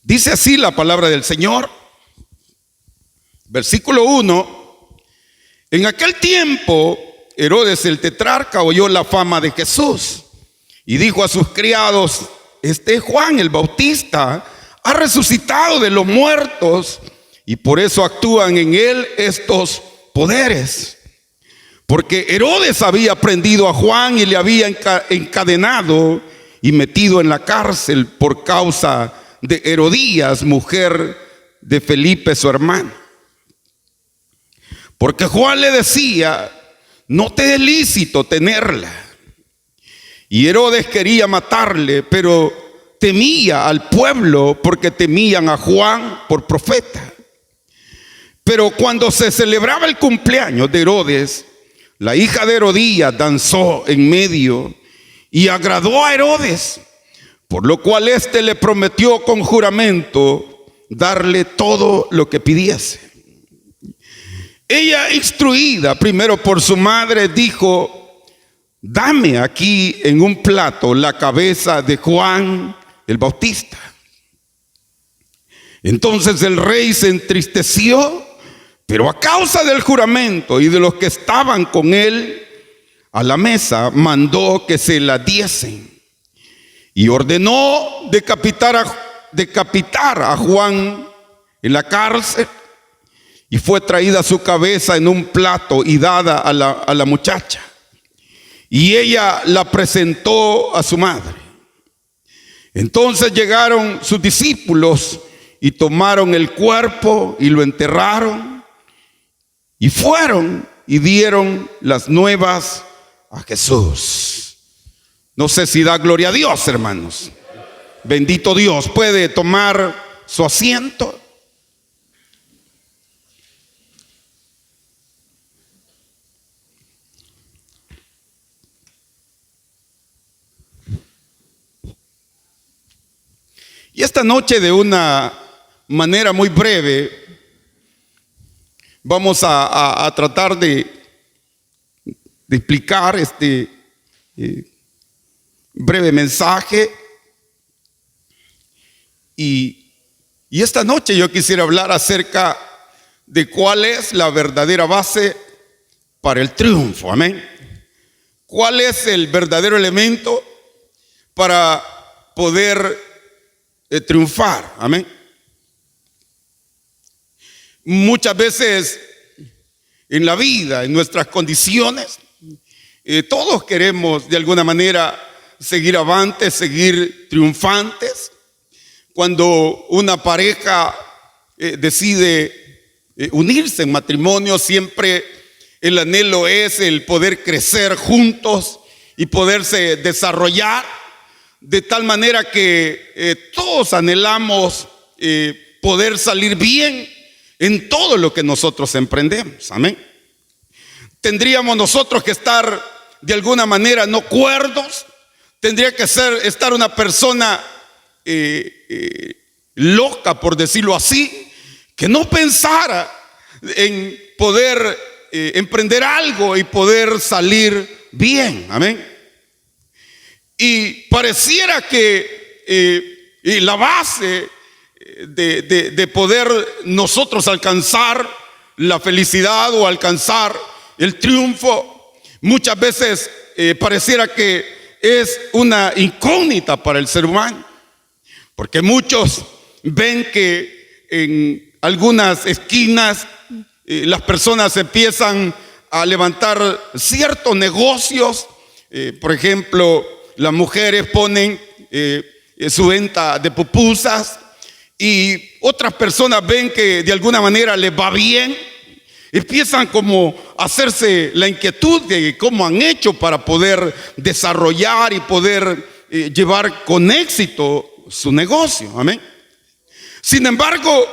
Dice así la palabra del Señor, versículo 1. En aquel tiempo, Herodes el tetrarca oyó la fama de Jesús y dijo a sus criados: Juan el Bautista ha resucitado de los muertos y por eso actúan en él estos poderes. Porque Herodes había prendido a Juan y le había encadenado y metido en la cárcel por causa de Herodías, mujer de Felipe su hermano. Porque Juan le decía: no te es lícito tenerla. Y Herodes quería matarle, pero temía al pueblo porque temían a Juan por profeta. Pero cuando se celebraba el cumpleaños de Herodes, la hija de Herodías danzó en medio y agradó a Herodes, por lo cual éste le prometió con juramento darle todo lo que pidiese. Ella, instruida primero por su madre, dijo: dame aquí en un plato la cabeza de Juan el Bautista. Entonces el rey se entristeció, pero a causa del juramento y de los que estaban con él a la mesa, mandó que se la diesen y ordenó decapitar a Juan en la cárcel. Y fue traída su cabeza en un plato y dada a la muchacha. Y ella la presentó a su madre. Entonces llegaron sus discípulos y tomaron el cuerpo y lo enterraron. Y fueron y dieron las nuevas a Jesús. No sé si da gloria a Dios, hermanos. Bendito Dios. ¿Puede tomar su asiento? Y esta noche, de una manera muy breve, vamos a tratar de explicar este breve mensaje. Y esta noche yo quisiera hablar acerca de cuál es la verdadera base para el triunfo. Amén. ¿Cuál es el verdadero elemento para poder triunfar? Amén. Muchas veces en la vida, en nuestras condiciones, todos queremos de alguna manera seguir avantes, seguir triunfantes. Cuando una pareja decide unirse en matrimonio, siempre el anhelo es el poder crecer juntos y poderse desarrollar, de tal manera que todos anhelamos poder salir bien en todo lo que nosotros emprendemos. Amén. Tendríamos nosotros que estar de alguna manera no cuerdos. Tendría que estar una persona loca, por decirlo así, que no pensara en poder emprender algo y poder salir bien. Amén. Y pareciera que la base de poder nosotros alcanzar la felicidad o alcanzar el triunfo, muchas veces pareciera que es una incógnita para el ser humano. Porque muchos ven que en algunas esquinas las personas empiezan a levantar ciertos negocios. Por ejemplo, las mujeres ponen su venta de pupusas y otras personas ven que de alguna manera les va bien. Empiezan como a hacerse la inquietud de cómo han hecho para poder desarrollar y poder llevar con éxito su negocio. Amén. Sin embargo,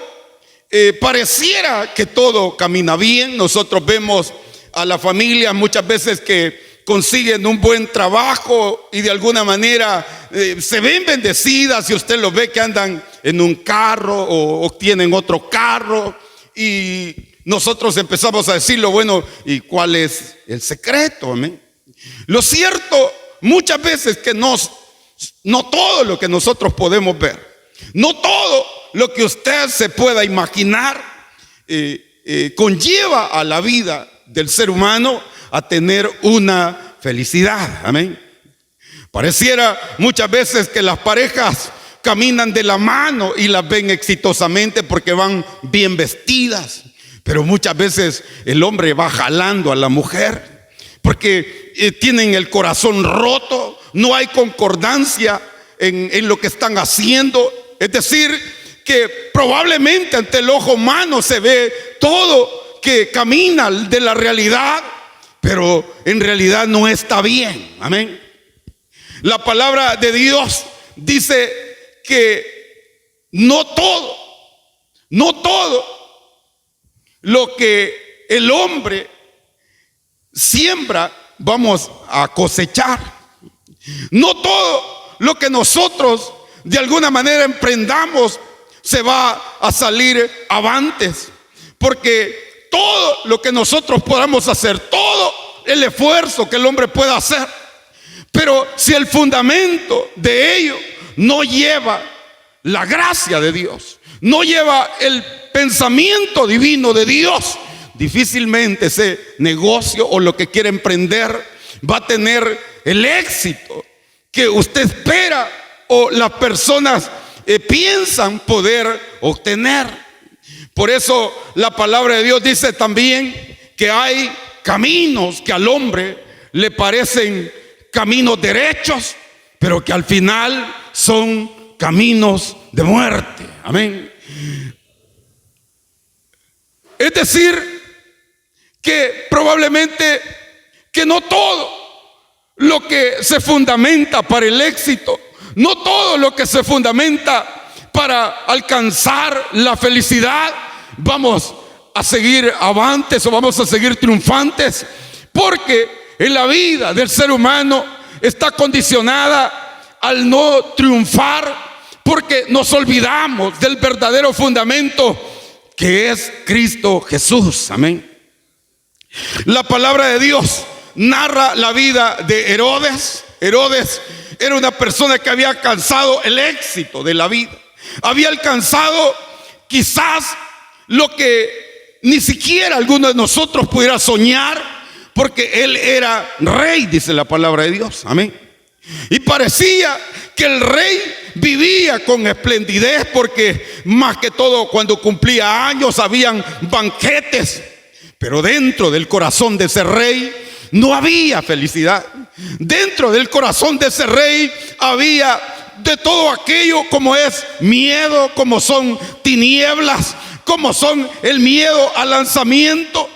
pareciera que todo camina bien. Nosotros vemos a las familias muchas veces que consiguen un buen trabajo y de alguna manera se ven bendecidas. Si usted los ve que andan en un carro o tienen otro carro, y nosotros empezamos a decirlo, bueno, ¿y cuál es el secreto? Amén. Lo cierto muchas veces que no todo lo que nosotros podemos ver, no todo lo que usted se pueda imaginar conlleva a la vida del ser humano a tener una felicidad. Amén. Pareciera muchas veces que las parejas caminan de la mano y las ven exitosamente porque van bien vestidas, pero muchas veces el hombre va jalando a la mujer porque tienen el corazón roto, no hay concordancia en lo que están haciendo. Es decir, que probablemente ante el ojo humano se ve todo que camina de la realidad, pero en realidad no está bien. Amén. La palabra de Dios dice que no todo lo que el hombre siembra vamos a cosechar. No todo lo que nosotros de alguna manera emprendamos se va a salir avantes, porque todo lo que nosotros podamos hacer, todo el esfuerzo que el hombre pueda hacer, pero si el fundamento de ello no lleva la gracia de Dios, no lleva el pensamiento divino de Dios, difícilmente ese negocio o lo que quiere emprender va a tener el éxito que usted espera o las personas piensan poder obtener. Por eso la palabra de Dios dice también que hay caminos que al hombre le parecen caminos derechos, pero que al final son caminos de muerte. Amén. Es decir, que probablemente que no todo lo que se fundamenta para el éxito, no todo lo que se fundamenta para alcanzar la felicidad, vamos a seguir avantes o vamos a seguir triunfantes, porque en la vida del ser humano está condicionada al no triunfar, porque nos olvidamos del verdadero fundamento que es Cristo Jesús. Amén. La palabra de Dios narra la vida de Herodes. Herodes era una persona que había alcanzado el éxito de la vida. Había alcanzado quizás lo que ni siquiera alguno de nosotros pudiera soñar, porque él era rey, dice la palabra de Dios. Amén. Y parecía que el rey vivía con esplendidez, porque más que todo cuando cumplía años habían banquetes, pero dentro del corazón de ese rey no había felicidad. Dentro del corazón de ese rey había de todo aquello, como es miedo, como son tinieblas, como son el miedo al lanzamiento.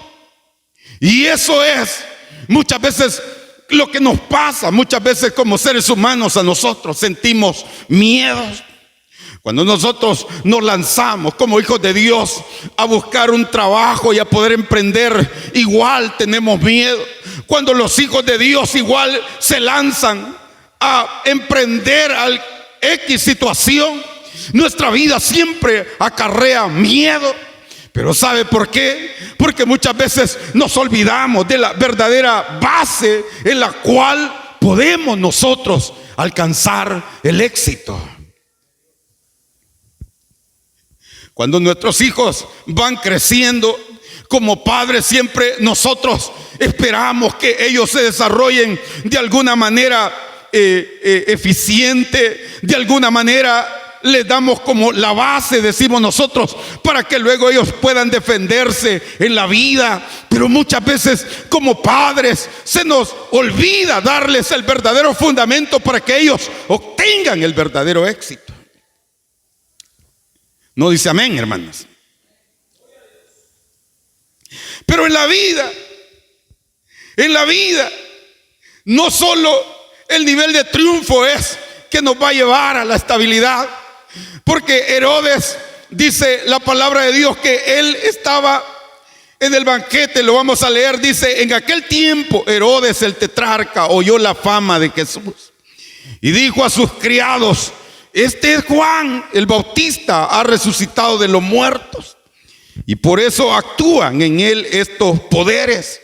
Y eso es muchas veces lo que nos pasa. Muchas veces como seres humanos a nosotros sentimos miedos. Cuando nosotros nos lanzamos como hijos de Dios a buscar un trabajo y a poder emprender, igual tenemos miedo. Cuando los hijos de Dios igual se lanzan a emprender al X situación, nuestra vida siempre acarrea miedo. Pero ¿sabe por qué? Porque muchas veces nos olvidamos de la verdadera base en la cual podemos nosotros alcanzar el éxito. Cuando nuestros hijos van creciendo, como padres siempre nosotros esperamos que ellos se desarrollen de alguna manera eficiente, de alguna manera les damos como la base, decimos nosotros, para que luego ellos puedan defenderse en la vida. Pero muchas veces como padres se nos olvida darles el verdadero fundamento para que ellos obtengan el verdadero éxito. No dice amén, hermanas. Pero en la vida, no solo el nivel de triunfo es que nos va a llevar a la estabilidad, porque Herodes, dice la palabra de Dios, que él estaba en el banquete. Lo vamos a leer. Dice: en aquel tiempo Herodes el tetrarca oyó la fama de Jesús y dijo a sus criados: este es Juan el Bautista, ha resucitado de los muertos, y por eso actúan en él estos poderes.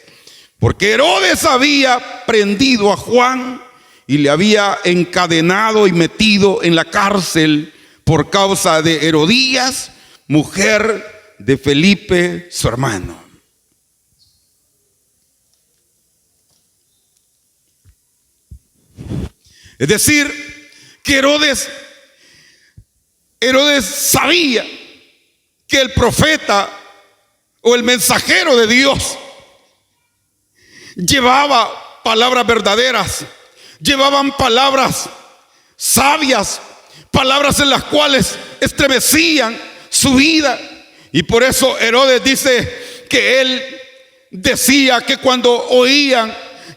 Porque Herodes había prendido a Juan y le había encadenado y metido en la cárcel por causa de Herodías, mujer de Felipe, su hermano. Es decir, que Herodes sabía que el profeta o el mensajero de Dios llevaba palabras verdaderas, llevaban palabras sabias, palabras en las cuales estremecían su vida. Y por eso Herodes dice que él decía que cuando oían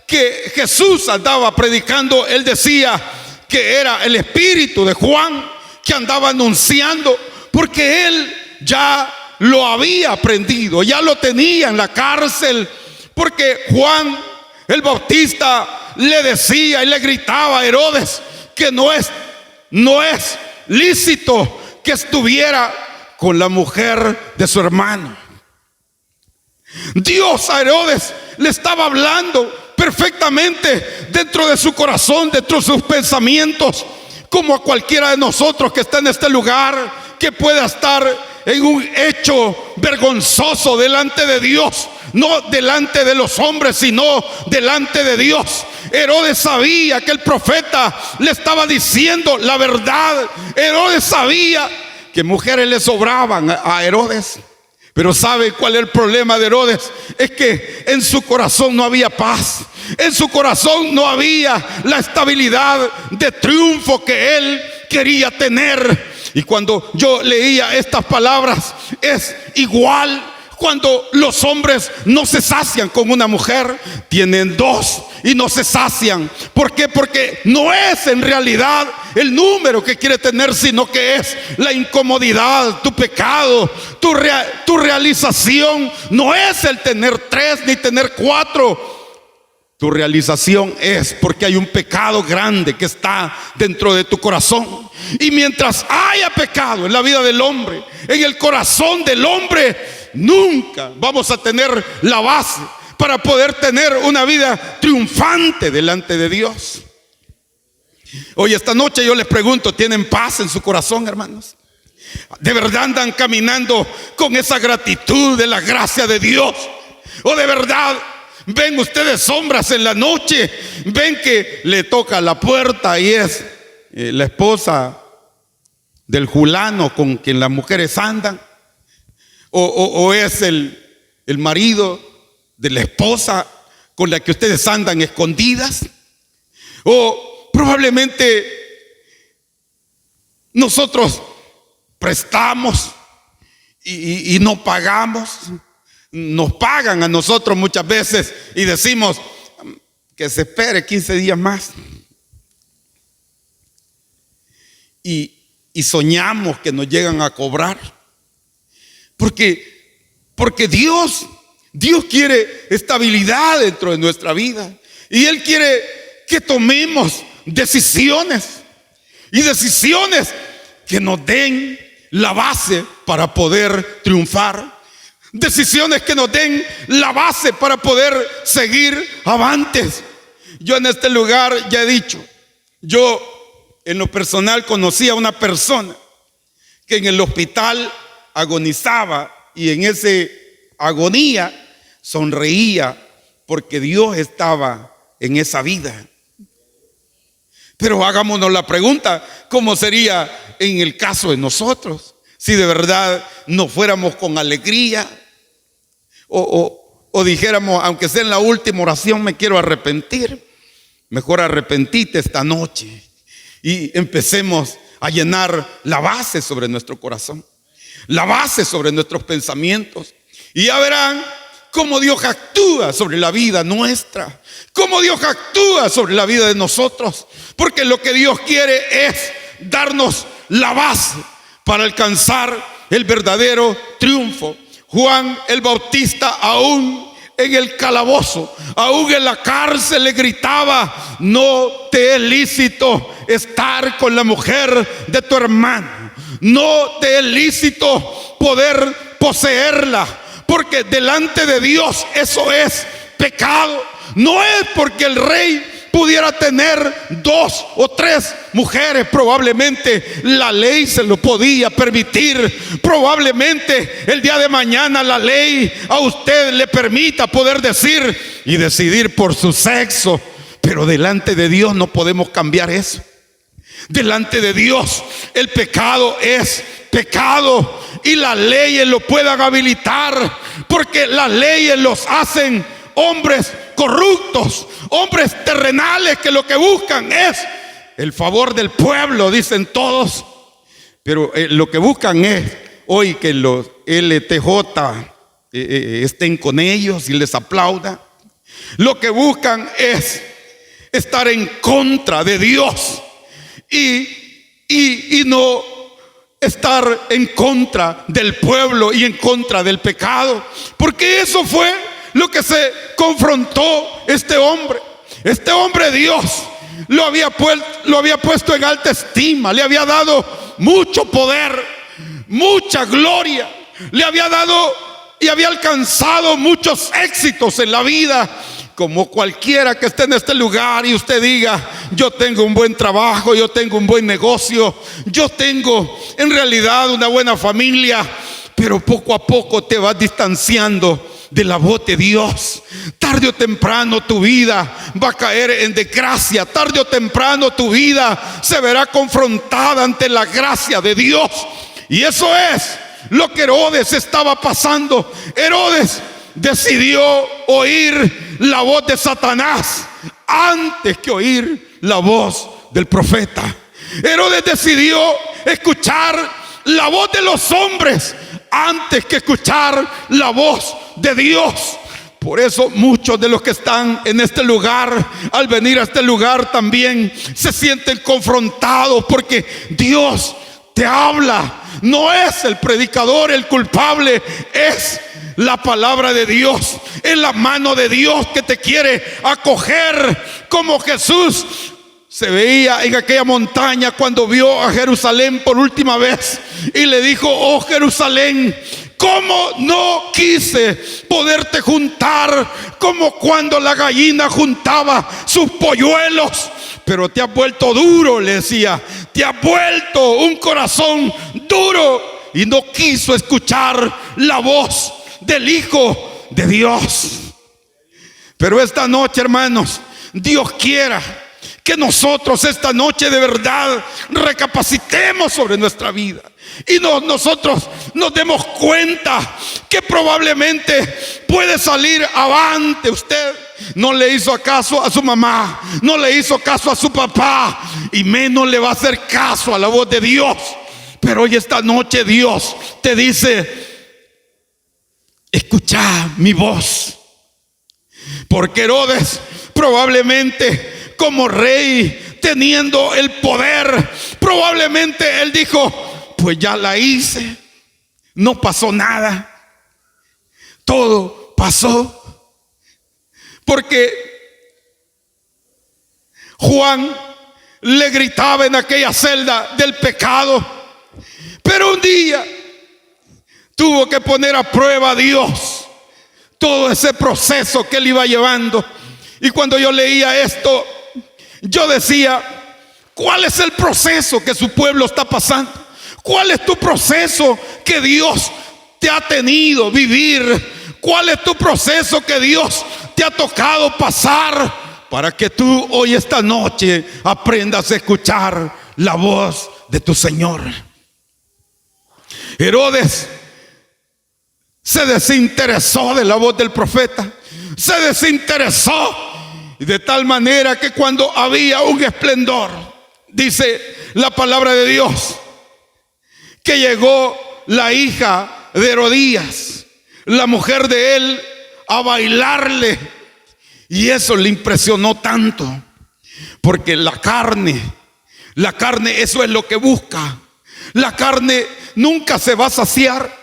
que Jesús andaba predicando, él decía que era el espíritu de Juan que andaba anunciando, porque él ya lo había aprendido, ya lo tenía en la cárcel, porque Juan el Bautista le decía y le gritaba a Herodes que no es lícito que estuviera con la mujer de su hermano. Dios a Herodes le estaba hablando perfectamente dentro de su corazón, dentro de sus pensamientos, como a cualquiera de nosotros que está en este lugar, que pueda estar en un hecho vergonzoso delante de Dios, no delante de los hombres, sino delante de Dios. Herodes sabía que el profeta le estaba diciendo la verdad. Herodes sabía que mujeres le sobraban a Herodes. Pero ¿sabe cuál es el problema de Herodes? Es que en su corazón no había paz. En su corazón no había la estabilidad de triunfo que él quería tener. Y cuando yo leía estas palabras, es igual cuando los hombres no se sacian con una mujer, tienen dos y no se sacian. ¿Por qué? Porque no es en realidad el número que quiere tener, sino que es la incomodidad, tu pecado, tu realización. No es el tener 3 ni tener 4. Tu realización es porque hay un pecado grande que está dentro de tu corazón. Y mientras haya pecado en la vida del hombre, en el corazón del hombre, nunca vamos a tener la base para poder tener una vida triunfante delante de Dios. Hoy esta noche yo les pregunto, ¿tienen paz en su corazón, hermanos? ¿De verdad andan caminando con esa gratitud de la gracia de Dios? ¿O de verdad ven ustedes sombras en la noche? Ven que le toca la puerta y es la esposa del fulano con quien las mujeres andan, o es el marido de la esposa con la que ustedes andan escondidas, o probablemente nosotros prestamos y no pagamos. Nos pagan a nosotros muchas veces y decimos que se espere 15 días más. Y soñamos que nos llegan a cobrar. Porque Dios quiere estabilidad dentro de nuestra vida. Y Él quiere que tomemos decisiones. Y decisiones que nos den la base para poder triunfar. Decisiones que nos den la base para poder seguir avantes. Yo en este lugar ya he dicho, yo en lo personal conocí a una persona que en el hospital agonizaba y en esa agonía sonreía porque Dios estaba en esa vida. Pero hagámonos la pregunta, ¿cómo sería en el caso de nosotros? Si de verdad no fuéramos con alegría o dijéramos, aunque sea en la última oración, me quiero arrepentir. Mejor arrepentite esta noche y empecemos a llenar la base sobre nuestro corazón, la base sobre nuestros pensamientos. Y ya verán cómo Dios actúa sobre la vida nuestra, cómo Dios actúa sobre la vida de nosotros. Porque lo que Dios quiere es darnos la base para alcanzar el verdadero triunfo. Juan el Bautista, aún en el calabozo, aún en la cárcel, le gritaba: no te es lícito estar con la mujer de tu hermano, no te es lícito poder poseerla, porque delante de Dios eso es pecado. No es porque el rey pudiera tener 2 o 3 mujeres. Probablemente la ley se lo podía permitir. Probablemente el día de mañana la ley a usted le permita poder decir y decidir por su sexo. Pero delante de Dios no podemos cambiar eso. Delante de Dios el pecado es pecado, y las leyes lo puedan habilitar, porque las leyes los hacen hombres corruptos, hombres terrenales que lo que buscan es el favor del pueblo, dicen todos. Pero lo que buscan es hoy que los LTJ estén con ellos y les aplaudan. Lo que buscan es estar en contra de Dios y no estar en contra del pueblo y en contra del pecado, porque eso fue lo que se confrontó este hombre. Este hombre, Dios lo había puesto en alta estima, le había dado mucho poder, mucha gloria, le había dado y había alcanzado muchos éxitos en la vida. Como cualquiera que esté en este lugar y usted diga: yo tengo un buen trabajo, yo tengo un buen negocio, yo tengo en realidad una buena familia, pero poco a poco te vas distanciando de la voz de Dios. Tarde o temprano tu vida va a caer en desgracia. Tarde o temprano tu vida se verá confrontada ante la gracia de Dios. Y eso es lo que Herodes estaba pasando. Herodes decidió oír la voz de Satanás antes que oír la voz del profeta. Herodes decidió escuchar la voz de los hombres antes que escuchar la voz de Dios. Por eso muchos de los que están en este lugar, al venir a este lugar, también se sienten confrontados, porque Dios te habla. No es el predicador el culpable, es la palabra de Dios, es la mano de Dios que te quiere acoger, como Jesús se veía en aquella montaña cuando vio a Jerusalén por última vez y le dijo: oh Jerusalén, cómo no quise poderte juntar, como cuando la gallina juntaba sus polluelos, pero te has vuelto duro, le decía, te has vuelto un corazón duro, y no quiso escuchar la voz del Hijo de Dios. Pero esta noche, hermanos, Dios quiera que nosotros esta noche de verdad recapacitemos sobre nuestra vida y nosotros nos demos cuenta que probablemente puede salir avante. Usted no le hizo caso a su mamá, no le hizo caso a su papá, y menos le va a hacer caso a la voz de Dios. Pero hoy esta noche Dios te dice: escucha mi voz. Porque Herodes probablemente, como rey, teniendo el poder, probablemente él dijo: pues ya la hice, no pasó nada. Todo pasó porque Juan le gritaba en aquella celda del pecado. Pero un día tuvo que poner a prueba a Dios todo ese proceso que él iba llevando. Y cuando yo leía esto, yo decía: ¿cuál es el proceso que su pueblo está pasando? ¿Cuál es tu proceso que Dios te ha tenido vivir? ¿Cuál es tu proceso que Dios te ha tocado pasar, para que tú hoy esta noche aprendas a escuchar la voz de tu Señor? Herodes se desinteresó de la voz del profeta, se desinteresó, y de tal manera que cuando había un esplendor, dice la palabra de Dios, que llegó la hija de Herodías, la mujer de él, a bailarle. Y eso le impresionó tanto, porque la carne, eso es lo que busca. La carne nunca se va a saciar.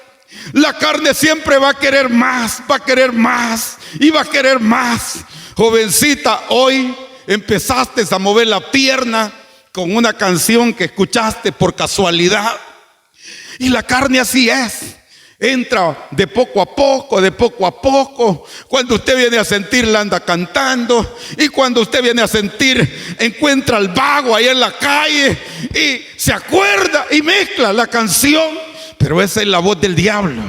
La carne siempre va a querer más, va a querer más y va a querer más. Jovencita, hoy empezaste a mover la pierna con una canción que escuchaste por casualidad. Y la carne así es. Entra de poco a poco, de poco a poco. Cuando usted viene a sentir, la anda cantando. Y cuando usted viene a sentir, encuentra al vago ahí en la calle y se acuerda y mezcla la canción. Pero esa es la voz del diablo.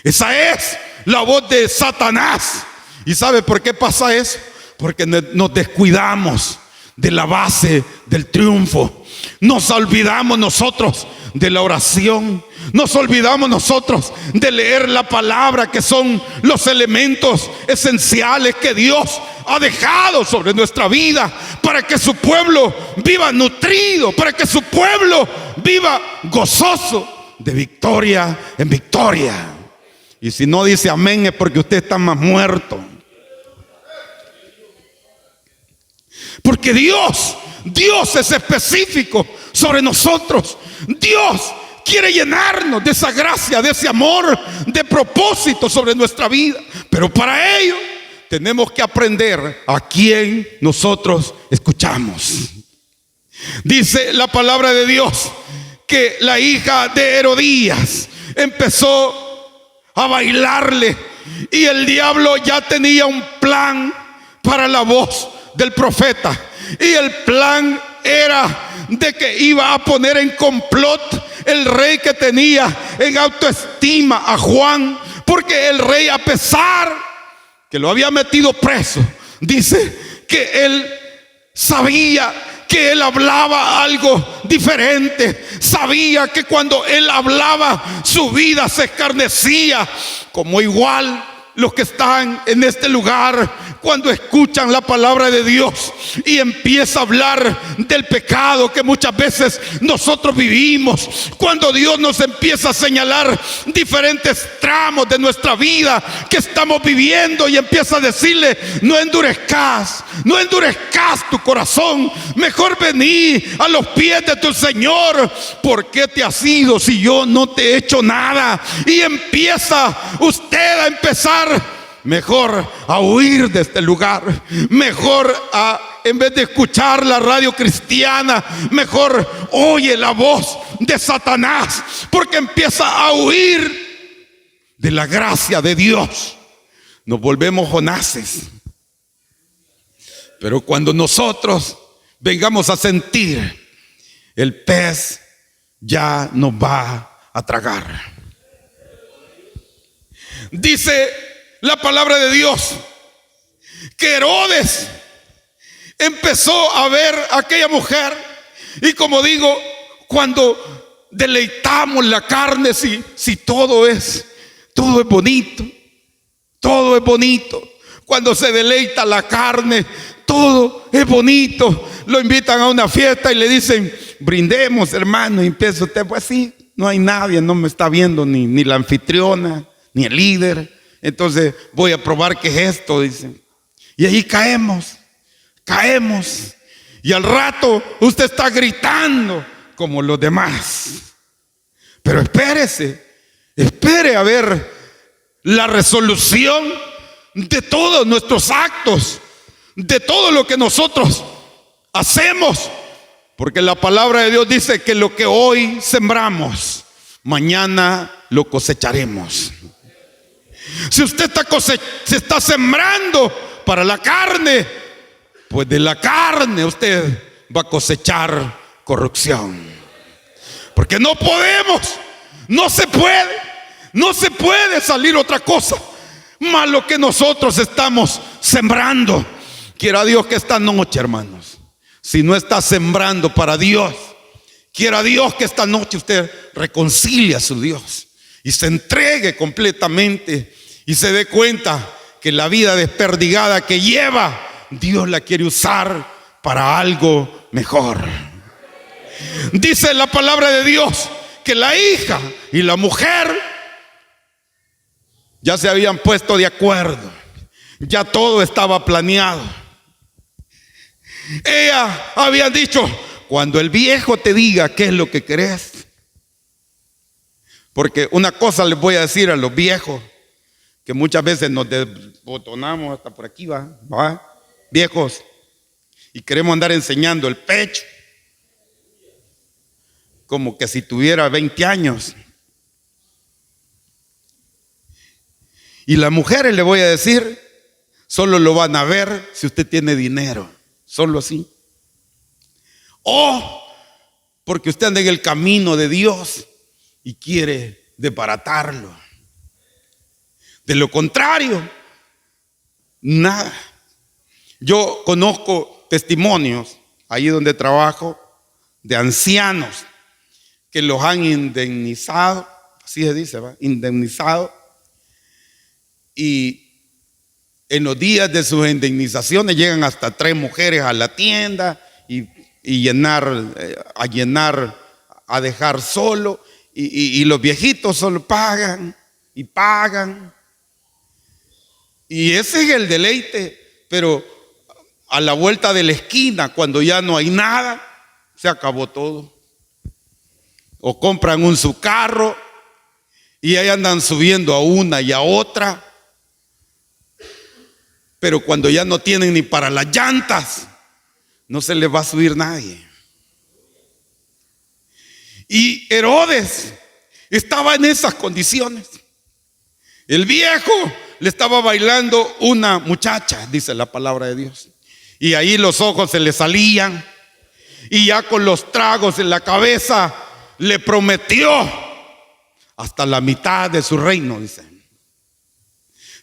Esa es la voz de Satanás. ¿Y sabe por qué pasa eso? Porque nos descuidamos de la base del triunfo. Nos olvidamos nosotros de la oración. Nos olvidamos nosotros de leer la palabra, que son los elementos esenciales que Dios ha dejado sobre nuestra vida para que su pueblo viva nutrido, para que su pueblo viva gozoso de victoria en victoria. Y si no dice amén es porque usted está más muerto. Porque Dios es específico sobre nosotros. Dios quiere llenarnos de esa gracia, de ese amor, de propósito sobre nuestra vida. Pero para ello tenemos que aprender a quién nosotros escuchamos. Dice la palabra de Dios que la hija de Herodías empezó a bailarle, y el diablo ya tenía un plan para la voz del profeta. Y el plan era de que iba a poner en complot el rey, que tenía en autoestima a Juan, porque el rey, a pesar que lo había metido preso, dice que él sabía que él hablaba algo diferente. Sabía que cuando él hablaba, su vida se escarnecía. Como igual los que están en este lugar, cuando escuchan la palabra de Dios y empieza a hablar del pecado que muchas veces nosotros vivimos, cuando Dios nos empieza a señalar diferentes tramos de nuestra vida que estamos viviendo, y empieza a decirle: no endurezcas tu corazón, mejor vení a los pies de tu Señor. ¿Por qué te has ido si yo no te he hecho nada? Y empieza usted a empezar mejor a huir de este lugar, mejor en vez de escuchar la radio cristiana, mejor oye la voz de Satanás, porque empieza a huir de la gracia de Dios. Nos volvemos Jonases. Pero cuando nosotros vengamos a sentir, el pez ya nos va a tragar. Dice la palabra de Dios que Herodes empezó a ver a aquella mujer, y como digo, cuando deleitamos la carne, si todo es bonito, todo es bonito. Cuando se deleita la carne, todo es bonito. Lo invitan a una fiesta y le dicen: brindemos, hermano. Y empieza usted: pues sí, no hay nadie, no me está viendo ni la anfitriona, ni el líder. Entonces voy a probar qué es esto, dicen. Y ahí caemos. Y al rato usted está gritando como los demás. Pero espere a ver la resolución de todos nuestros actos, de todo lo que nosotros hacemos. Porque la palabra de Dios dice que lo que hoy sembramos, mañana lo cosecharemos. Si usted se está sembrando para la carne, pues de la carne usted va a cosechar corrupción. Porque no se puede salir otra cosa más lo que nosotros estamos sembrando. Quiera Dios que esta noche, hermanos, si no está sembrando para Dios, quiera Dios que esta noche usted reconcilie a su Dios y se entregue completamente y se dé cuenta que la vida desperdigada que lleva, Dios la quiere usar para algo mejor. Dice la palabra de Dios que la hija y la mujer ya se habían puesto de acuerdo, ya todo estaba planeado. Ella había dicho: cuando el viejo te diga qué es lo que querés. Porque una cosa les voy a decir a los viejos, que muchas veces nos desbotonamos hasta por aquí, ¿va? Viejos, y queremos andar enseñando el pecho como que si tuviera 20 años. Y las mujeres, le voy a decir, solo lo van a ver si usted tiene dinero, solo así. O porque usted anda en el camino de Dios y quiere desbaratarlo. De lo contrario, nada. Yo conozco testimonios ahí donde trabajo de ancianos que los han indemnizado, así se dice, ¿va? Indemnizado, y en los días de sus indemnizaciones llegan hasta 3 mujeres a la tienda y a dejar solo, y los viejitos solo pagan y pagan. Y ese es el deleite, pero a la vuelta de la esquina, cuando ya no hay nada, se acabó todo. O compran un su carro y ahí andan subiendo a una y a otra. Pero cuando ya no tienen ni para las llantas, no se les va a subir nadie. Y Herodes estaba en esas condiciones. El viejo le estaba bailando una muchacha, dice la palabra de Dios. Y ahí los ojos se le salían. Y ya con los tragos en la cabeza le prometió hasta la mitad de su reino, dice.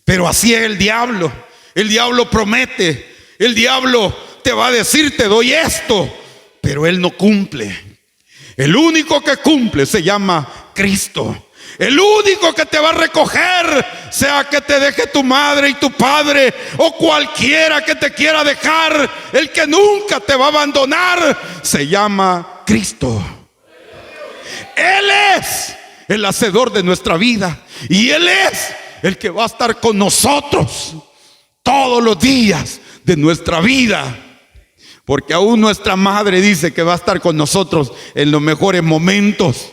Pero así es el diablo. El diablo promete. El diablo te va a decir, te doy esto, pero él no cumple. El único que cumple se llama Cristo. El único que te va a recoger, sea que te deje tu madre y tu padre, o cualquiera que te quiera dejar, el que nunca te va a abandonar, se llama Cristo. Él es el hacedor de nuestra vida, y Él es el que va a estar con nosotros todos los días de nuestra vida. Porque aún nuestra madre dice que va a estar con nosotros en los mejores momentos.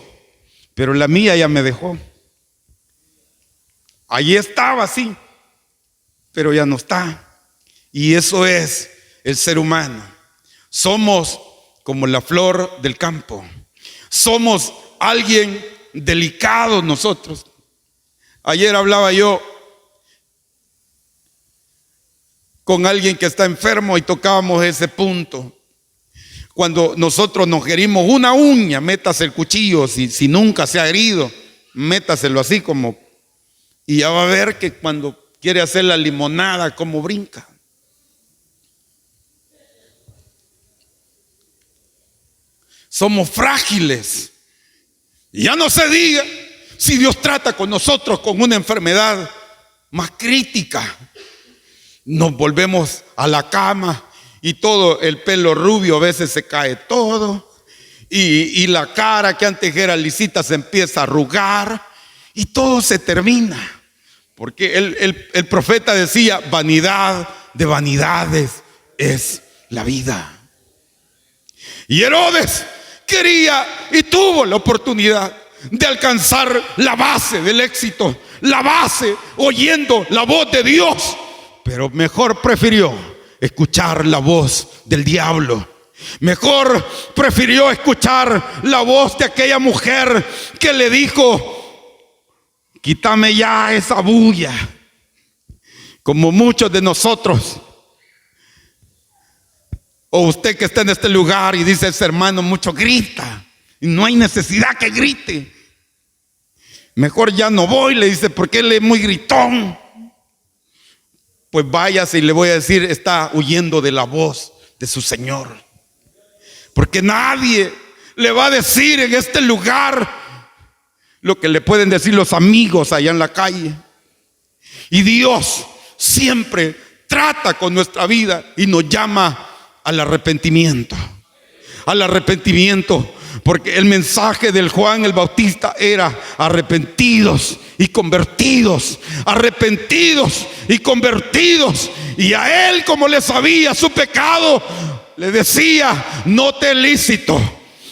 Pero la mía ya me dejó. Allí estaba, sí, pero ya no está. Y eso es el ser humano. Somos como la flor del campo. Somos alguien delicado nosotros. Ayer hablaba yo con alguien que está enfermo y tocábamos ese punto. Cuando nosotros nos herimos una uña, métase el cuchillo, si nunca se ha herido, métaselo así como, y ya va a ver que cuando quiere hacer la limonada, como brinca. Somos frágiles. Y ya no se diga si Dios trata con nosotros con una enfermedad más crítica. Nos volvemos a la cama y todo el pelo rubio a veces se cae todo, y la cara que antes era lisita se empieza a arrugar y todo se termina. Porque el profeta decía, vanidad de vanidades es la vida. Y Herodes quería y tuvo la oportunidad de alcanzar la base del éxito, la base oyendo la voz de Dios, pero mejor prefirió escuchar la voz del diablo. Mejor prefirió escuchar la voz de aquella mujer que le dijo, quítame ya esa bulla. Como muchos de nosotros, o usted que está en este lugar y dice, ese hermano mucho grita, y no hay necesidad que grite. Mejor ya no voy, le dice, porque él es muy gritón. Pues váyase, y le voy a decir, está huyendo de la voz de su Señor. Porque nadie le va a decir en este lugar lo que le pueden decir los amigos allá en la calle. Y Dios siempre trata con nuestra vida y nos llama al arrepentimiento. Al arrepentimiento. Porque el mensaje del Juan el Bautista era arrepentidos y convertidos, arrepentidos y convertidos. Y a él, como le sabía su pecado, le decía, no te es lícito,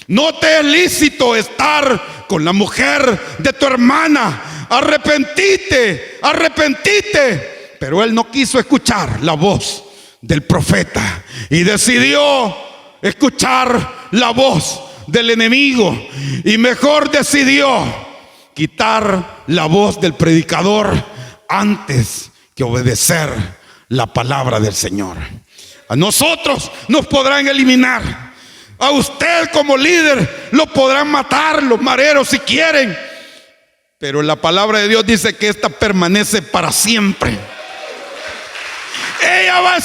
no te es lícito estar con la mujer de tu hermana. Arrepentite, arrepentite. Pero él no quiso escuchar la voz del profeta y decidió escuchar la voz del enemigo, y mejor decidió quitar la voz del predicador antes que obedecer la palabra del Señor. A nosotros nos podrán eliminar. A usted como líder lo podrán matar los mareros si quieren. Pero la palabra de Dios dice que esta permanece para siempre. Ella va a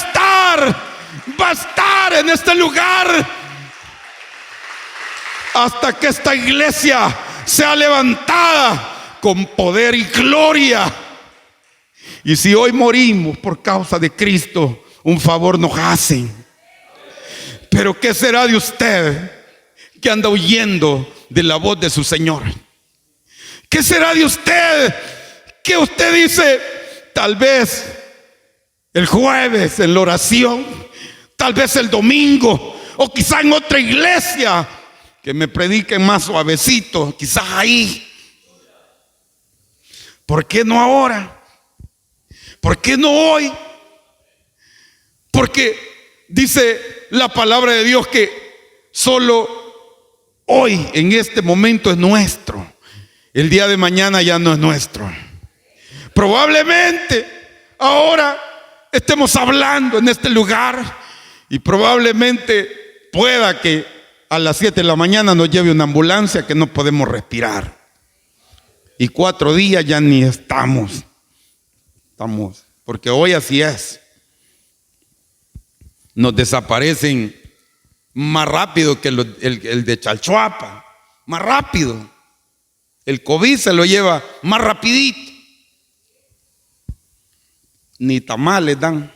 estar en este lugar hasta que esta iglesia sea levantada con poder y gloria. Y si hoy morimos por causa de Cristo, un favor nos hacen. Pero ¿qué será de usted que anda huyendo de la voz de su Señor? ¿Qué será de usted que usted dice, tal vez el jueves en la oración, tal vez el domingo, o quizá en otra iglesia que me prediquen más suavecito, quizás ahí? ¿Por qué no ahora? ¿Por qué no hoy? Porque dice la palabra de Dios que solo hoy, en este momento, es nuestro. El día de mañana ya no es nuestro. Probablemente ahora estemos hablando en este lugar y probablemente pueda que a las 7 de la mañana nos lleve una ambulancia, que no podemos respirar. Y 4 días ya ni estamos, porque hoy así es. Nos desaparecen más rápido que el de Chalchuapa, más rápido. El COVID se lo lleva más rapidito. Ni tamales dan.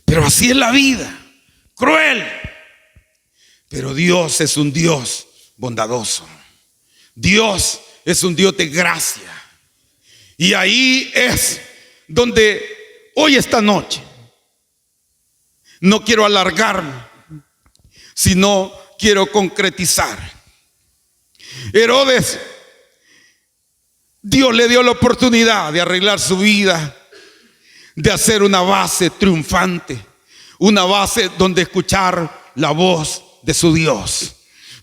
Pero así es la vida, cruel. Pero Dios es un Dios bondadoso. Dios es un Dios de gracia. Y ahí es donde hoy, esta noche, no quiero alargarme, sino quiero concretizar. Herodes, Dios le dio la oportunidad de arreglar su vida, de hacer una base triunfante, una base donde escuchar la voz de su Dios.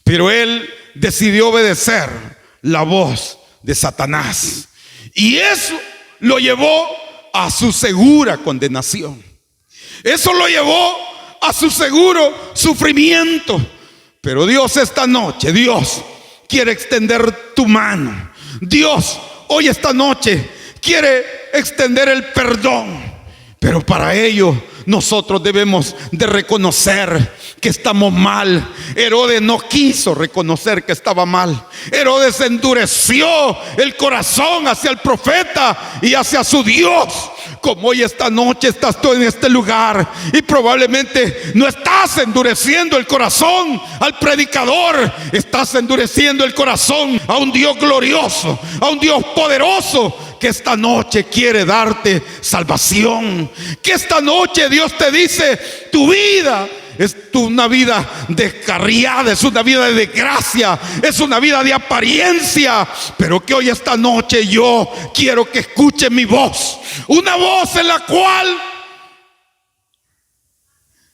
Pero él decidió obedecer la voz de Satanás, y eso lo llevó a su segura condenación. Eso lo llevó a su seguro sufrimiento. Pero Dios, esta noche, Dios quiere extender tu mano. Dios hoy, esta noche, quiere extender el perdón. Pero para ello nosotros debemos de reconocer que estamos mal. Herodes no quiso reconocer que estaba mal. Herodes endureció el corazón hacia el profeta y hacia su Dios. Como hoy, esta noche, estás tú en este lugar y probablemente no estás endureciendo el corazón al predicador, estás endureciendo el corazón a un Dios glorioso, a un Dios poderoso, que esta noche quiere darte salvación. Que esta noche Dios te dice, tu vida es una vida descarriada, es una vida de desgracia, es una vida de apariencia. Pero que hoy, esta noche, yo quiero que escuche mi voz, una voz en la cual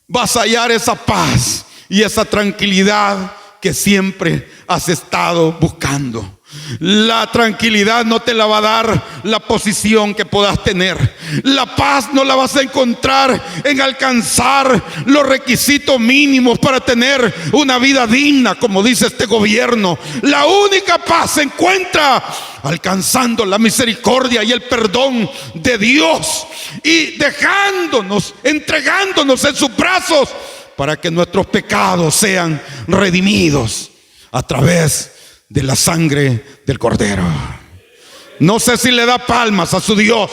vas a hallar esa paz y esa tranquilidad que siempre has estado buscando. La tranquilidad no te la va a dar la posición que puedas tener. La paz no la vas a encontrar en alcanzar los requisitos mínimos para tener una vida digna, como dice este gobierno. La única paz se encuentra alcanzando la misericordia y el perdón de Dios y dejándonos, entregándonos en sus brazos para que nuestros pecados sean redimidos a través de la sangre del Cordero. No sé si le da palmas a su Dios.